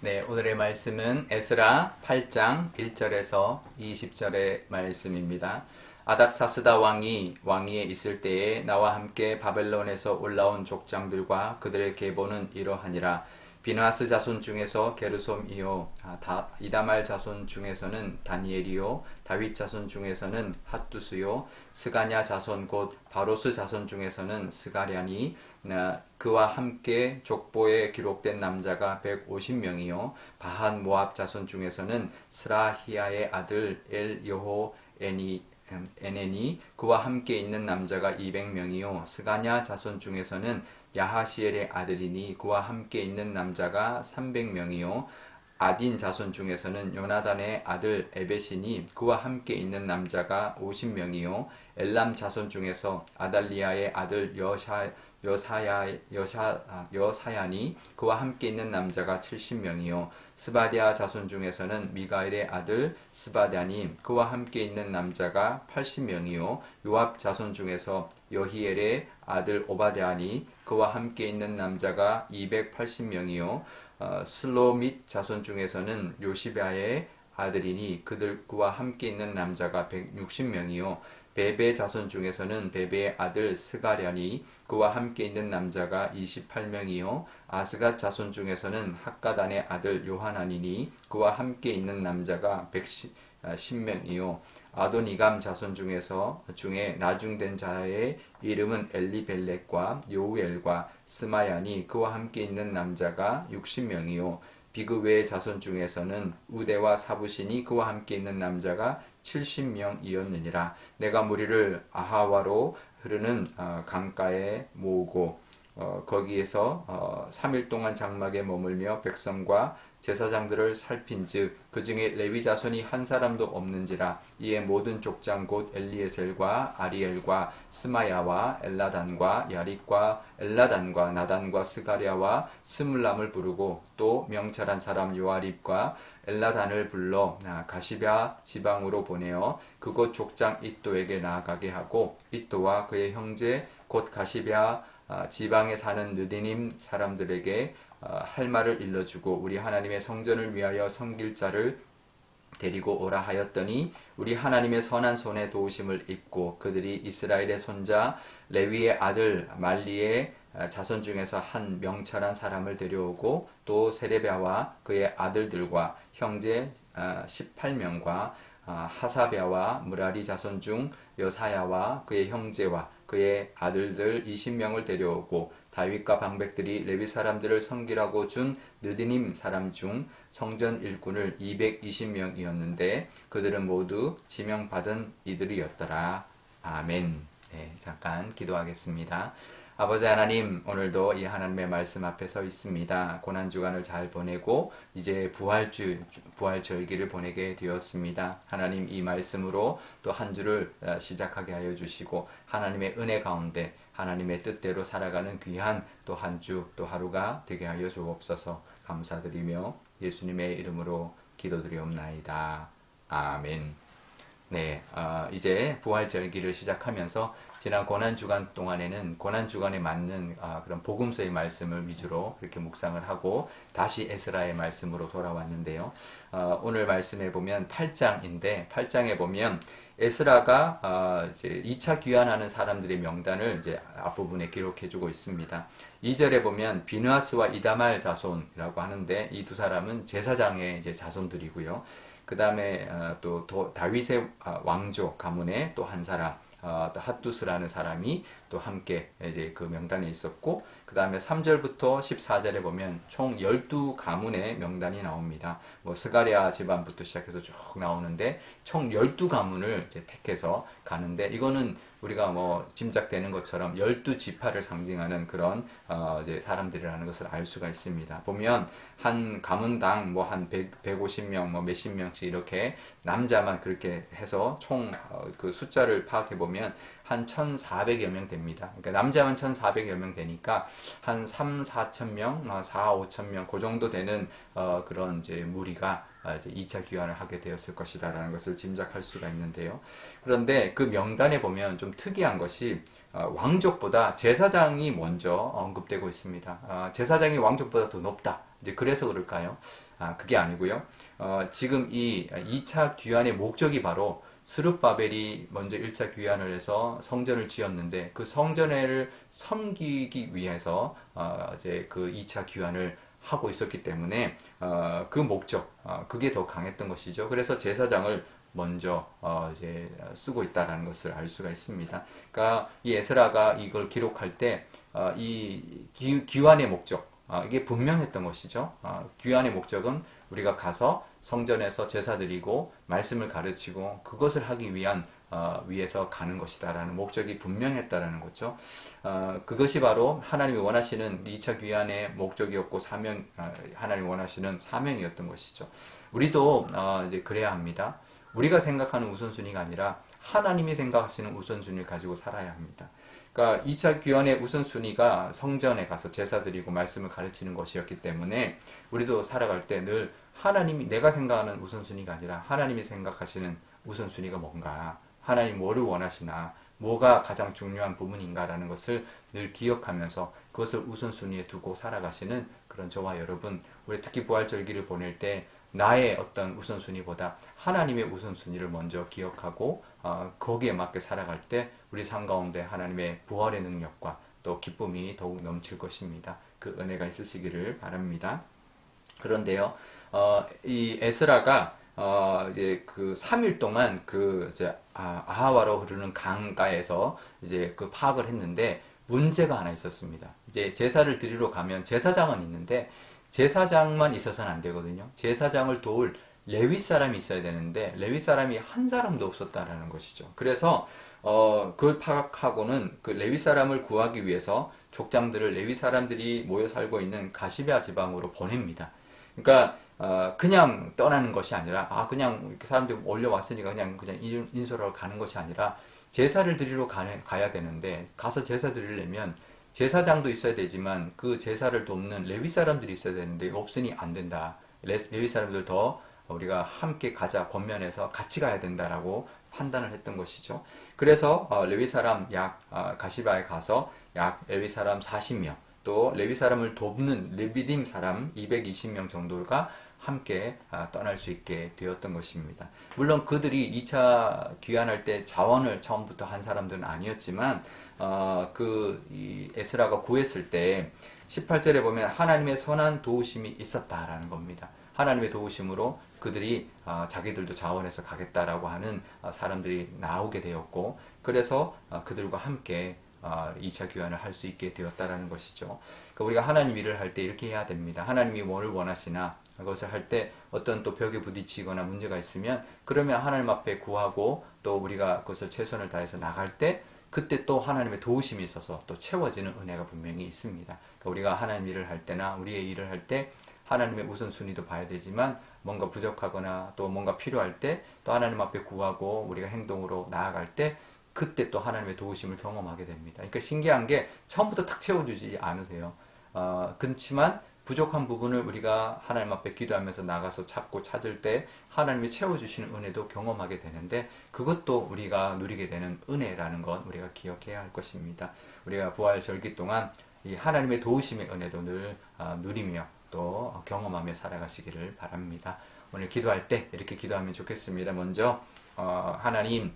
네, 오늘의 말씀은 에스라 8장 1절에서 20절의 말씀입니다. 아닥사스다 왕이 왕위에 있을 때에 나와 함께 바벨론에서 올라온 족장들과 그들의 계보는 이러하니라. 비느하스 자손 중에서 게르솜이요, 이다말 자손 중에서는 다니엘이요, 다윗 자손 중에서는 핫두스요, 스가냐 자손 곧 바로스 자손 중에서는 스가랴니, 그와 함께 족보에 기록된 남자가 150명이요, 바한 모압 자손 중에서는 스라히야의 아들 엘여호 에네니, 그와 함께 있는 남자가 200명이요, 스가냐 자손 중에서는 야하시엘의 아들이니 그와 함께 있는 남자가 300명이요 아딘 자손 중에서는 요나단의 아들 에벳이니 그와 함께 있는 남자가 50명이요 엘람 자손 중에서 아달리아의 아들 여사야니 그와 함께 있는 남자가 70명이요 스바디아 자손 중에서는 미가엘의 아들 스바다니 그와 함께 있는 남자가 80명이요 요압 자손 중에서 여히엘의 아들 오바댜니 그와 함께 있는 남자가 280명이요 슬로밋 자손 중에서는 요시바의 아들이니 그와 함께 있는 남자가 160명이요 베베 자손 중에서는 베베의 아들 스가랴니 그와 함께 있는 남자가 28명이요 아스갓 자손 중에서는 학가단의 아들 요하나니니 그와 함께 있는 남자가 110명이요 아도니감 자손 중에 나중된 자의 이름은 엘리벨렉과 요우엘과 스마야니 그와 함께 있는 남자가 60명이요 비그웨의 자손 중에서는 우데와 사부시니 그와 함께 있는 남자가 70명이었느니라. 내가 무리를 아하와로 흐르는 강가에 모으고 거기에서 3일 동안 장막에 머물며 백성과 제사장들을 살핀즉 그 중에 레위 자손이 한 사람도 없는지라. 이에 모든 족장 곧 엘리에셀과 아리엘과 스마야와 엘라단과 야릭과 엘라단과 나단과 스가랴와 스물람을 부르고 또 명철한 사람 요아립과 엘라단을 불러 가시랴 지방으로 보내어 그곳 족장 잇도에게 나아가게 하고 잇도와 그의 형제 곧 가시랴 지방에 사는 느디님 사람들에게 할 말을 일러주고 우리 하나님의 성전을 위하여 섬길 자를 데리고 오라 하였더니 우리 하나님의 선한 손에 도우심을 입고 그들이 이스라엘의 손자 레위의 아들 말리의 자손 중에서 한 명철한 사람을 데려오고 또 세레비아와 그의 아들들과 형제 18명과 하사랴와 무라리 자손 중 여사야와 그의 형제와 그의 아들들 20명을 데려오고 다윗과 방백들이 레위 사람들을 섬기라고 준 느디님 사람 중 성전 일꾼을 220명이었는데 그들은 모두 지명받은 이들이었더라. 아멘. 네, 잠깐 기도하겠습니다. 아버지 하나님, 오늘도 이 하나님의 말씀 앞에 서 있습니다. 고난주간을 잘 보내고 이제 부활절기를 보내게 되었습니다. 하나님, 이 말씀으로 또 한 주를 시작하게 하여 주시고 하나님의 은혜 가운데 하나님의 뜻대로 살아가는 귀한 또 한 주 또 하루가 되게 하여 주옵소서. 감사드리며 예수님의 이름으로 기도드리옵나이다. 아멘. 네, 이제 부활절기를 시작하면서 지난 고난주간 동안에는 고난주간에 맞는 그런 복음서의 말씀을 위주로 그렇게 묵상을 하고 다시 에스라의 말씀으로 돌아왔는데요. 오늘 말씀에 보면 8장인데 8장에 보면 에스라가 이제 2차 귀환하는 사람들의 명단을 이제 앞부분에 기록해주고 있습니다. 2절에 보면 비느하스와 이다말 자손이라고 하는데 이 두 사람은 제사장의 이제 자손들이고요. 그 다음에 또 다윗의 왕족 가문의 또 한 사람, 또 핫두스라는 사람이 또 함께 이제 그 명단에 있었고, 그 다음에 3절부터 14절에 보면 총 12가문의 명단이 나옵니다. 뭐 스가랴 집안부터 시작해서 쭉 나오는데 총 12가문을 이제 택해서 가는데, 이거는 우리가 뭐 짐작되는 것처럼 12지파를 상징하는 그런 이제 사람들이라는 것을 알 수가 있습니다. 보면 한 가문당 뭐 한 150명 뭐 몇십 명씩 이렇게 남자만 그렇게 해서 총 그 숫자를 파악해 보면 한 1,400여 명 됩니다. 그러니까 남자만 1,400여 명 되니까 한 3, 4천 명, 4, 5천 명 그 정도 되는 그런 이제 무리가 이제 2차 귀환을 하게 되었을 것이다라는 것을 짐작할 수가 있는데요. 그런데 그 명단에 보면 좀 특이한 것이 왕족보다 제사장이 먼저 언급되고 있습니다. 제사장이 왕족보다 더 높다. 이제 그래서 그럴까요? 그게 아니고요. 지금 이 2차 귀환의 목적이 바로 스룹바벨이 먼저 1차 귀환을 해서 성전을 지었는데 그 성전을 섬기기 위해서 이제 그 2차 귀환을 하고 있었기 때문에 그 목적, 그게 더 강했던 것이죠. 그래서 제사장을 먼저 이제 쓰고 있다라는 것을 알 수가 있습니다. 그러니까 이 에스라가 이걸 기록할 때 이 귀환의 목적, 이게 분명했던 것이죠. 귀환의 목적은 우리가 가서 성전에서 제사 드리고 말씀을 가르치고 그것을 하기 위한 위해서 가는 것이다라는 목적이 분명했다라는 거죠. 그것이 바로 하나님이 원하시는 2차 귀환의 목적이었고 하나님이 원하시는 사명이었던 것이죠. 우리도 이제 그래야 합니다. 우리가 생각하는 우선순위가 아니라 하나님이 생각하시는 우선순위를 가지고 살아야 합니다. 그러니까 2차 귀환의 우선순위가 성전에 가서 제사 드리고 말씀을 가르치는 것이었기 때문에 우리도 살아갈 때 늘 하나님이 내가 생각하는 우선순위가 아니라 하나님이 생각하시는 우선순위가 뭔가, 하나님 뭐를 원하시나, 뭐가 가장 중요한 부분인가라는 것을 늘 기억하면서 그것을 우선순위에 두고 살아가시는 그런 저와 여러분, 우리 특히 부활절기를 보낼 때 나의 어떤 우선순위보다 하나님의 우선순위를 먼저 기억하고 거기에 맞게 살아갈 때 우리 삶 가운데 하나님의 부활의 능력과 또 기쁨이 더욱 넘칠 것입니다. 그 은혜가 있으시기를 바랍니다. 그런데요, 이 에스라가 이제 그 3일 동안 그 이제 아하와로 흐르는 강가에서 이제 그 파악을 했는데 문제가 하나 있었습니다. 이제 제사를 드리러 가면 제사장은 있는데 제사장만 있어서는 안 되거든요. 제사장을 도울 레위 사람이 있어야 되는데 레위 사람이 한 사람도 없었다라는 것이죠. 그래서 그걸 파악하고는 그 레위 사람을 구하기 위해서 족장들을 레위 사람들이 모여 살고 있는 가시베아 지방으로 보냅니다. 그러니까 그냥 떠나는 것이 아니라 그냥 이렇게 사람들이 올려왔으니까 그냥 인솔하러 가는 것이 아니라 제사를 드리러 가야 되는데 가서 제사 드리려면 제사장도 있어야 되지만 그 제사를 돕는 레위 사람들이 있어야 되는데 없으니 안 된다. 레위 사람들 더 우리가 함께 가자 권면해서 같이 가야 된다라고 판단을 했던 것이죠. 그래서 레위 사람 가시바에 가서 약 레위 사람 40명 또 레위 사람을 돕는 레비딤 사람 220명 정도가 함께 떠날 수 있게 되었던 것입니다. 물론 그들이 2차 귀환할 때 자원을 처음부터 한 사람들은 아니었지만 이 에스라가 구했을 때 18절에 보면 하나님의 선한 도우심이 있었다라는 겁니다. 하나님의 도우심으로 그들이 자기들도 자원해서 가겠다라고 하는 사람들이 나오게 되었고 그래서 그들과 함께 2차 귀환을 할 수 있게 되었다라는 것이죠. 그러니까 우리가 하나님 일을 할 때 이렇게 해야 됩니다. 하나님이 뭐를 원하시나 그것을 할 때 어떤 또 벽에 부딪히거나 문제가 있으면 그러면 하나님 앞에 구하고 또 우리가 그것을 최선을 다해서 나갈 때 그때 또 하나님의 도우심이 있어서 또 채워지는 은혜가 분명히 있습니다. 그러니까 우리가 하나님 일을 할 때나 우리의 일을 할 때 하나님의 우선순위도 봐야 되지만 뭔가 부족하거나 또 뭔가 필요할 때 또 하나님 앞에 구하고 우리가 행동으로 나아갈 때 그때 또 하나님의 도우심을 경험하게 됩니다. 그러니까 신기한 게 처음부터 탁 채워주지 않으세요. 그렇지만 부족한 부분을 우리가 하나님 앞에 기도하면서 나가서 찾을 때 하나님이 채워주시는 은혜도 경험하게 되는데 그것도 우리가 누리게 되는 은혜라는 것 우리가 기억해야 할 것입니다. 우리가 부활절기 동안 이 하나님의 도우심의 은혜도 늘 누리며 또 경험하며 살아가시기를 바랍니다. 오늘 기도할 때 이렇게 기도하면 좋겠습니다. 먼저 하나님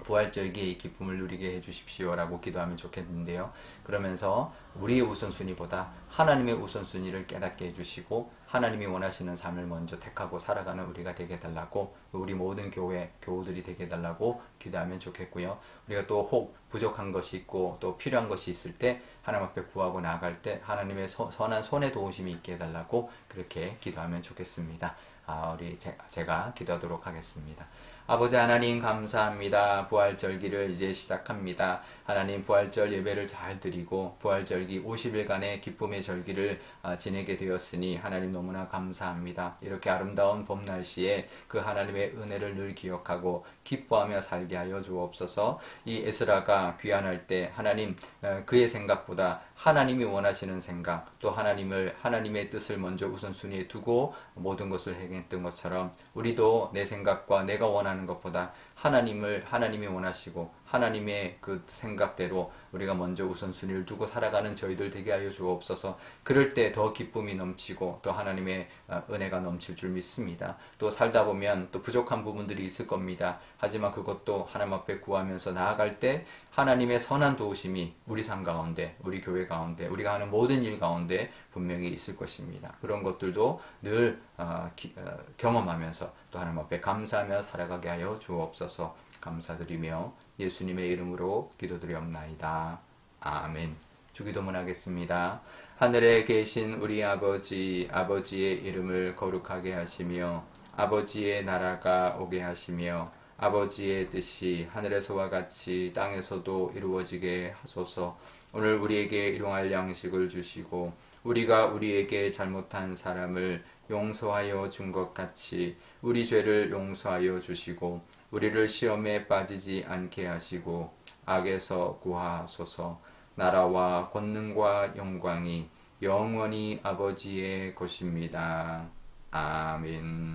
부활절기의 기쁨을 누리게 해주십시오라고 기도하면 좋겠는데요. 그러면서 우리의 우선순위보다 하나님의 우선순위를 깨닫게 해주시고 하나님이 원하시는 삶을 먼저 택하고 살아가는 우리가 되게 해달라고 우리 모든 교우들이 되게 해달라고 기도하면 좋겠고요. 우리가 또 혹 부족한 것이 있고 또 필요한 것이 있을 때 하나님 앞에 구하고 나아갈 때 하나님의 선한 손의 도우심이 있게 해달라고 그렇게 기도하면 좋겠습니다. 제가 기도하도록 하겠습니다. 아버지 하나님 감사합니다. 부활절기를 이제 시작합니다. 하나님 부활절 예배를 잘 드리고 부활절기 50일간의 기쁨의 절기를 지내게 되었으니 하나님 너무나 감사합니다. 이렇게 아름다운 봄 날씨에 그 하나님의 은혜를 늘 기억하고 기뻐하며 살게 하여 주옵소서. 이 에스라가 귀환할 때 하나님 그의 생각보다 하나님이 원하시는 생각 또 하나님의 뜻을 먼저 우선순위에 두고 모든 것을 행했던 것처럼 우리도 내 생각과 내가 원하는 것보다 하나님이 원하시고 하나님의 그 생각대로 우리가 먼저 우선순위를 두고 살아가는 저희들 되게 하여 주옵소서. 그럴 때 더 기쁨이 넘치고 또 하나님의 은혜가 넘칠 줄 믿습니다. 또 살다 보면 또 부족한 부분들이 있을 겁니다. 하지만 그것도 하나님 앞에 구하면서 나아갈 때 하나님의 선한 도우심이 우리 삶 가운데, 우리 교회 가운데, 우리가 하는 모든 일 가운데 분명히 있을 것입니다. 그런 것들도 늘 경험하면서 또 하나님 앞에 감사하며 살아가게 하여 주옵소서. 감사드리며 예수님의 이름으로 기도드리옵나이다. 아멘. 주기도문 하겠습니다. 하늘에 계신 우리 아버지, 아버지의 이름을 거룩하게 하시며 아버지의 나라가 오게 하시며 아버지의 뜻이 하늘에서와 같이 땅에서도 이루어지게 하소서. 오늘 우리에게 일용할 양식을 주시고 우리가 우리에게 잘못한 사람을 용서하여 준 것 같이 우리 죄를 용서하여 주시고 우리를 시험에 빠지지 않게 하시고 악에서 구하소서. 나라와 권능과 영광이 영원히 아버지의 것입니다. 아멘.